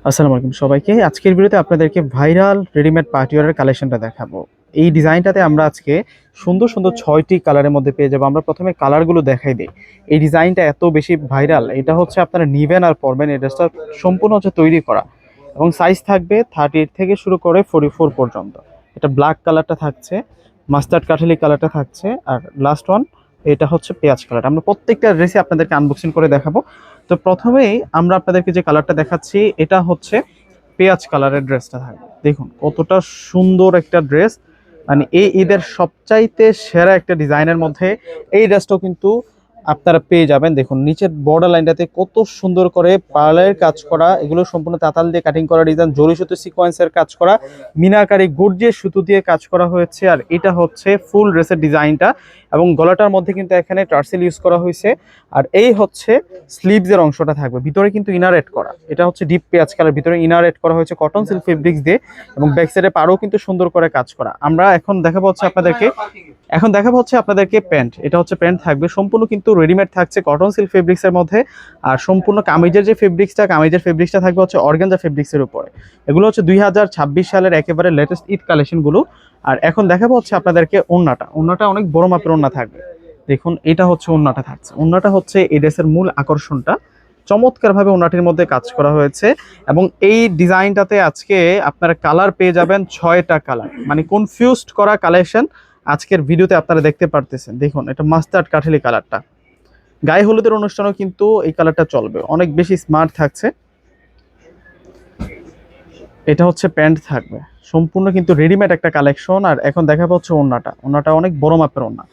আসসালামু আলাইকুম সবাইকে। আজকের ভিডিওতে আপনাদেরকে ভাইরাল রেডিমেড পার্টিওয়ারের কালেকশনটা দেখাবো। এই ডিজাইনটাতে আমরা আজকে সুন্দর সুন্দর 6টি কালারের মধ্যে পেয়ে যাবো। আমরা প্রথমে কালারগুলো দেখাই দিই। এই ডিজাইনটা এত বেশি ভাইরাল, এটা হচ্ছে আপনারা নিবেন আর পরবেন। এই ড্রেসটা সম্পূর্ণ হচ্ছে তৈরি করা এবং সাইজ থাকবে 38 থেকে শুরু করে 44 পর্যন্ত। এটা ব্ল্যাক কালারটা থাকছে, মাস্টার্ড কাঠালি কালারটা থাকছে, আর লাস্ট ওয়ান এটা হচ্ছে পেঁয়াজ কালার। আমরা প্রত্যেকটা ড্রেসই আপনাদেরকে আনবক্সিং করে দেখাবো। তো প্রথমেই আমরা আপনাদেরকে যে কালারটা দেখাচ্ছি এটা হচ্ছে পেঁয়াজ কালারের ড্রেসটা থাকবে। দেখুন কতটা সুন্দর একটা ড্রেস, মানে এই ঈদের সবচাইতে সেরা একটা ডিজাইনের মধ্যে এই ড্রেসটাও কিন্তু আপনারা পেয়ে যাবেন। দেখুন নিচের বর্ডার লাইনটাতে কত সুন্দর করে পার্লারের কাজ করা, এগুলো সম্পূর্ণ তাতাল দিয়ে কাটিং করা ডিজাইন, জরি সুতো সিকোয়েন্সের কাজ করা, মিনাকারি গর্জিয়াস সুতো দিয়ে কাজ করা হয়েছে। আর এটা হচ্ছে ফুল ড্রেসের ডিজাইনটা এবং গলাটার মধ্যে কিন্তু এখানে টার্সেল ইউজ করা হয়েছে। আর এই হচ্ছে স্লিভসের অংশটা থাকবে, ভিতরে কিন্তু ইনার এড করা। এটা হচ্ছে ডিপ পেঁয়াজ কালার, ভিতরে ইনার এড করা হয়েছে কটন সিল্ক ফেব্রিক্স দিয়ে এবং ব্যাক সাইডে পাড়ও কিন্তু সুন্দর করে কাজ করা। আমরা এখন দেখাবো হচ্ছে আপনাদেরকে প্যান্ট। এটা হচ্ছে প্যান্ট থাকবে, সম্পূর্ণ কিন্তু রেডিমেড থাকছে কটন সিল্ক ফেব্রিক্সের মধ্যে। আর সম্পূর্ণ কামিজের ফেব্রিক্সটা থাকবে হচ্ছে অর্গানজা ফেব্রিক্সের উপরে। এগুলো হচ্ছে 2026 সালের একেবারে লেটেস্ট ঈদ কালেকশনগুলো। আর এখন দেখাবো হচ্ছে আপনাদেরকে ওড়নাটা অনেক বড় মাপের ওড়না থাকবে। দেখুন এটা হচ্ছে ওড়নাটা থাকছে, ওড়নাটা হচ্ছে এই ড্রেসের মূল আকর্ষণটা। চমৎকারভাবে ওড়নাটির মধ্যে কাজ করা হয়েছে এবং এই ডিজাইনটাতে আজকে আপনারা কালার পেয়ে যাবেন 6টা কালার, মানে কনফিউজড করা কালেকশন আজকের ভিডিওতে আপনারা দেখতে পারতেছেন। দেখুন এটা মাস্টার্ড কাঠালি কালারটা, গায়ে হলুদের অনুষ্ঠানও কিন্তু এই কালারটা চলবে, অনেক বেশি স্মার্ট থাকছে। এটা হচ্ছে প্যান্ট থাকবে, সম্পূর্ণ কিন্তু রেডিমেড একটা কালেকশন। আর এখন দেখা পাচ্ছে ওড়নাটা অনেক বড় মাপের ওড়না,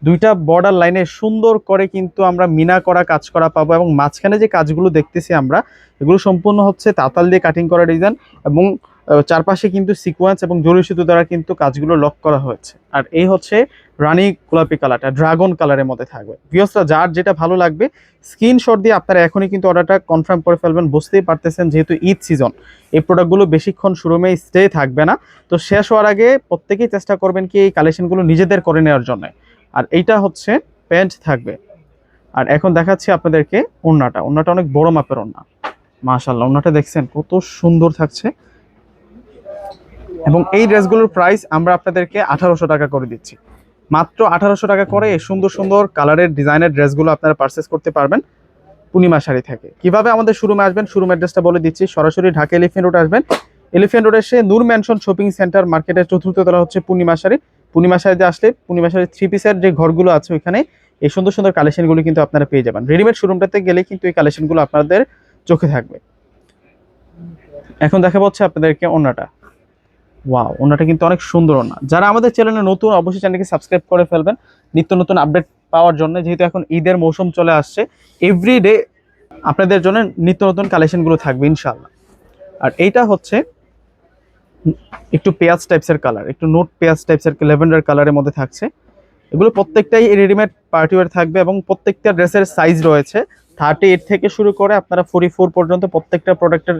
দুইটা বর্ডার লাইনে সুন্দর করে কিন্তু আমরা মিনা করা কাজ করা পাবো এবং মাঝখানে যে কাজগুলো দেখতেছি আমরা, এগুলো সম্পূর্ণ হচ্ছে তাতাল দিয়ে কাটিং করা ডিজাইন এবং চারপাশে কিন্তু সিকোয়েন্স এবং জরি সুতো দ্বারা কিন্তু কাজগুলো লক করা হয়েছে। আর এই হচ্ছে রানী গোলাপি কালারটা ড্রাগন কালারের মধ্যে থাকবে। ভিউয়ার্সরা যার যেটা ভালো লাগবে স্ক্রিনশট দিয়ে আপনারা এখনই কিন্তু অর্ডারটা কনফার্ম করে ফেলবেন। বুঝতেই পারতেছেন যেহেতু ঈদ সিজন, এই প্রোডাক্টগুলো বেশিক্ষণ শোরুমে স্টে থাকবে না। তো শেষ হওয়ার আগে প্রত্যেকেই চেষ্টা করবেন কি এই কালেকশনগুলো নিজেদের করে নেওয়ার জন্য। আর এইটা হচ্ছে প্যান্ট থাকবে। আর এখন দেখাচ্ছি আপনাদেরকে ওড়নাটা অনেক বড় মাপের ওড়না। মাশাআল্লাহ, ওড়নাটা দেখছেন কত সুন্দর থাকছে এবং এই ড্রেসগুলোর প্রাইস আমরা আপনাদেরকে 1800 টাকা করে দিচ্ছি। মাত্র 1800 টাকা করে এই সুন্দর সুন্দর কালারের ডিজাইনের ড্রেসগুলো আপনারা পারচেস করতে পারবেন পূর্ণিমা শাড়ি থেকে। কিভাবে আমাদের শোরুমে আসবেন, শোরুম অ্যাড্রেসটা বলে দিচ্ছি। সরাসরি ঢাকা এলিফ্যান্ট রোড আসবেন, এলিফ্যান্ট রোড এসে নূর ম্যানশন শপিং সেন্টার মার্কেটের 4র্থ তলা হচ্ছে পূর্ণিমা শাড়িতে আসলে পূর্ণিমা শাড়ি 3 পিসের যে ঘরগুলো আছে ওইখানে এই সুন্দর সুন্দর কালেকশনগুলো কিন্তু আপনারা পেয়ে যাবেন। রেডিমেড শোরুমটাতে গেলে কিন্তু এই কালেকশনগুলো আপনাদের চোখে থাকবে। এখন দেখা পাচ্ছে আপনাদেরকে ওড়নাটা, ওয়াও, ওড়নাটা কিন্তু অনেক সুন্দর ওড়না। যারা আমাদের চ্যানেলে নতুন অবশ্যই চ্যানেলকে সাবস্ক্রাইব করে ফেলবেন নিত্য নতুন আপডেট পাওয়ার জন্য, যেহেতু এখন ঈদের মৌসুম চলে আসছে। এভরিডে আপনাদের জন্য নিত্য নতুন কালেকশনগুলো থাকবে ইনশাআল্লাহ। আর এইটা হচ্ছে একটু পেঁয়াজ টাইপসের কালার, একটু নোট পেঁয়াজ টাইপসের ল্যাভেন্ডার কালারের মধ্যে থাকছে। এগুলো প্রত্যেকটাই রেডিমেড পার্টিওয়ার থাকবে এবং প্রত্যেকটা ড্রেসের সাইজ রয়েছে 38 থেকে শুরু করে আপনারা 44 পর্যন্ত প্রত্যেকটা প্রোডাক্টের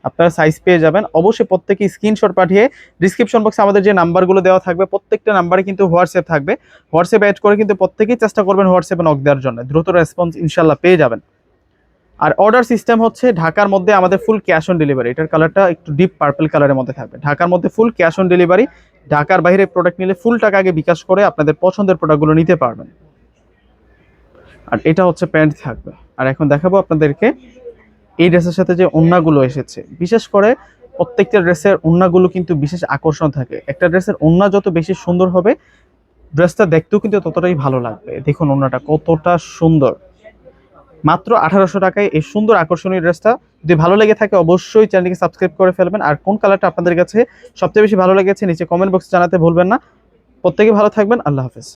আপনারা সাইজ পেয়ে যাবেন। অবশ্যই প্রত্যেকে স্ক্রিনশট পাঠিয়ে ডিসক্রিপশন বক্সে আমাদের যে নাম্বারগুলো দেওয়া থাকবে প্রত্যেকটা নাম্বারে কিন্তু হোয়াটসঅ্যাপ থাকবে, হোয়াটসঅ্যাপ অ্যাড করে কিন্তু প্রত্যেকেই চেষ্টা করবেন হোয়াটসঅ্যাপে নক দেওয়ার জন্য, দ্রুত রেসপন্স ইনশাল্লাহ পেয়ে যাবেন। আর অর্ডার সিস্টেম হচ্ছে ঢাকার মধ্যে আমাদের ফুল ক্যাশ অন ডেলিভারি। এটার কালারটা একটু ডিপ পার্পল কালারের মধ্যে থাকবে। ঢাকার মধ্যে ফুল ক্যাশ অন ডেলিভারি, ঢাকার বাইরে প্রোডাক্ট নিলে ফুল টাকা আগে বিকাশ করে আপনাদের পছন্দের প্রোডাক্টগুলো নিতে পারবেন। আর এটা হচ্ছে প্যান্ট থাকবে। আর এখন দেখাবো আপনাদেরকে এই ড্রেসের সাথে যে ওড়নাগুলো এসেছে, বিশেষ করে প্রত্যেকটা ড্রেসের ওড়নাগুলো কিন্তু বিশেষ আকর্ষণ থাকে। একটা ড্রেসের ওড়না যত বেশি সুন্দর হবে ড্রেসটা দেখতেও কিন্তু ততটাই ভালো লাগবে। দেখুন ওড়নাটা কতটা সুন্দর, মাত্র 1800 টাকায় এই সুন্দর আকর্ষণীয় ড্রেসটা। যদি ভালো লেগে থাকে অবশ্যই চ্যানেলটিকে সাবস্ক্রাইব করে ফেলবেন। আর কোন কালারটা আপনাদের কাছে সবচেয়ে বেশি ভালো লেগেছে নিচে কমেন্ট বক্সে জানাতে ভুলবেন না। প্রত্যেকে ভালো থাকবেন, আল্লাহ হাফেজ।